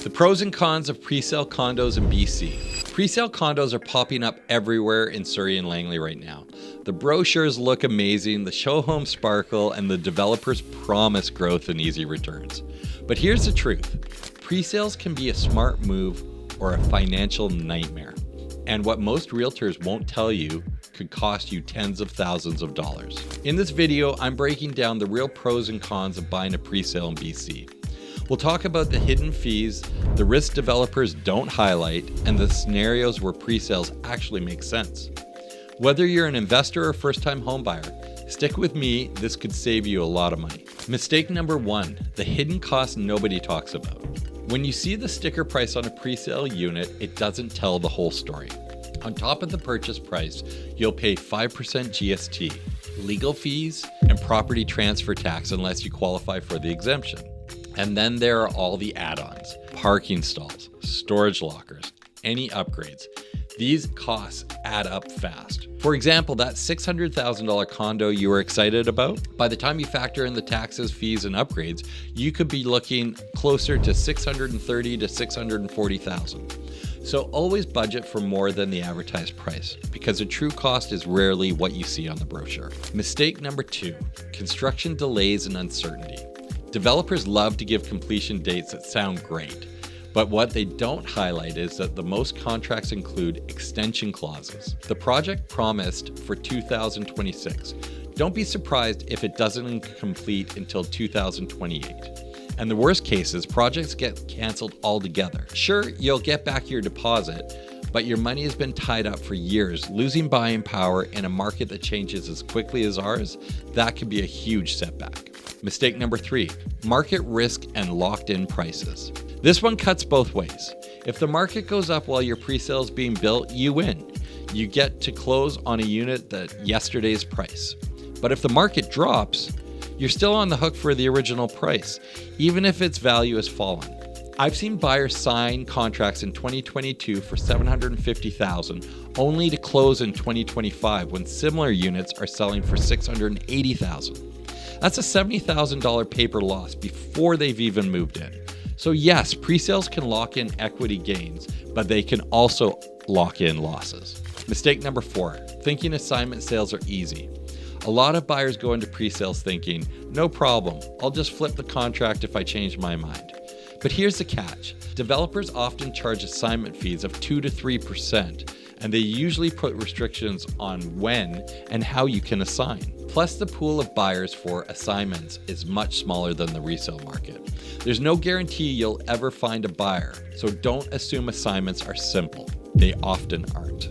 The pros and cons of presale condos in BC. Presale condos are popping up everywhere in Surrey and Langley right now. The brochures look amazing, the show homes sparkle, and the developers promise growth and easy returns. But here's the truth. Presales can be a smart move or a financial nightmare. And what most realtors won't tell you could cost you tens of thousands of dollars. In this video, I'm breaking down the real pros and cons of buying a presale in BC. We'll talk about the hidden fees, the risks developers don't highlight, and the scenarios where presales actually make sense. Whether you're an investor or first-time homebuyer, stick with me, this could save you a lot of money. Mistake number 1, the hidden cost nobody talks about. When you see the sticker price on a presale unit, it doesn't tell the whole story. On top of the purchase price, you'll pay 5% GST, legal fees, and property transfer tax unless you qualify for the exemption. And then there are all the add-ons, parking stalls, storage lockers, any upgrades. These costs add up fast. For example, that $600,000 condo you were excited about, by the time you factor in the taxes, fees, and upgrades, you could be looking closer to $630,000 to $640,000. So always budget for more than the advertised price, because the true cost is rarely what you see on the brochure. Mistake number 2, construction delays and uncertainty. Developers love to give completion dates that sound great, but what they don't highlight is that the most contracts include extension clauses. The project promised for 2026. Don't be surprised if it doesn't complete until 2028. And the worst case is projects get canceled altogether. Sure, you'll get back your deposit, but your money has been tied up for years. Losing buying power in a market that changes as quickly as ours, that could be a huge setback. Mistake number 3, market risk and locked-in prices. This one cuts both ways. If the market goes up while your presale is being built, you win. You get to close on a unit at yesterday's price. But if the market drops, you're still on the hook for the original price, even if its value has fallen. I've seen buyers sign contracts in 2022 for $750,000 only to close in 2025 when similar units are selling for $680,000. That's a $70,000 paper loss before they've even moved in. So yes, presales can lock in equity gains, but they can also lock in losses. Mistake number 4, thinking assignment sales are easy. A lot of buyers go into presales thinking, no problem, I'll just flip the contract if I change my mind. But here's the catch. Developers often charge assignment fees of 2 to 3%, and they usually put restrictions on when and how you can assign. Plus, the pool of buyers for assignments is much smaller than the resale market. There's no guarantee you'll ever find a buyer, so don't assume assignments are simple. They often aren't.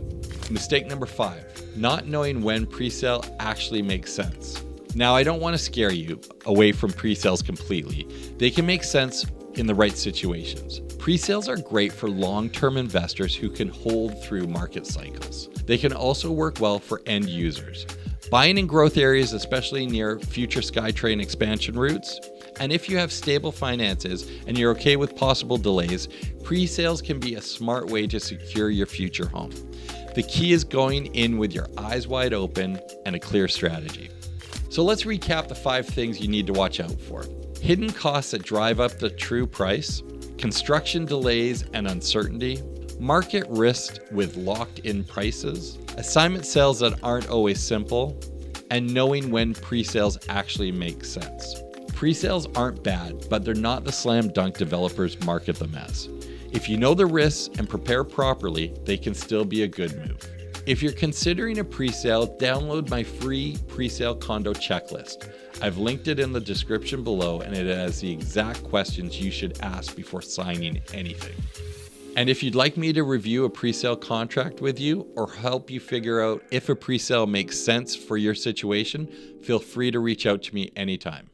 Mistake number 5, not knowing when presale actually makes sense. Now, I don't want to scare you away from presales completely. They can make sense in the right situations. Presales are great for long-term investors who can hold through market cycles. They can also work well for end users. Buying in growth areas, especially near future SkyTrain expansion routes, and if you have stable finances and you're okay with possible delays, presales can be a smart way to secure your future home. The key is going in with your eyes wide open and a clear strategy. So let's recap the 5 things you need to watch out for. Hidden costs that drive up the true price, construction delays and uncertainty, market risk with locked-in prices, assignment sales that aren't always simple, and knowing when presales actually make sense. Presales aren't bad, but they're not the slam dunk developers market them as. If you know the risks and prepare properly, they can still be a good move. If you're considering a presale, download my free presale condo checklist. I've linked it in the description below, and it has the exact questions you should ask before signing anything. And if you'd like me to review a presale contract with you or help you figure out if a presale makes sense for your situation, feel free to reach out to me anytime.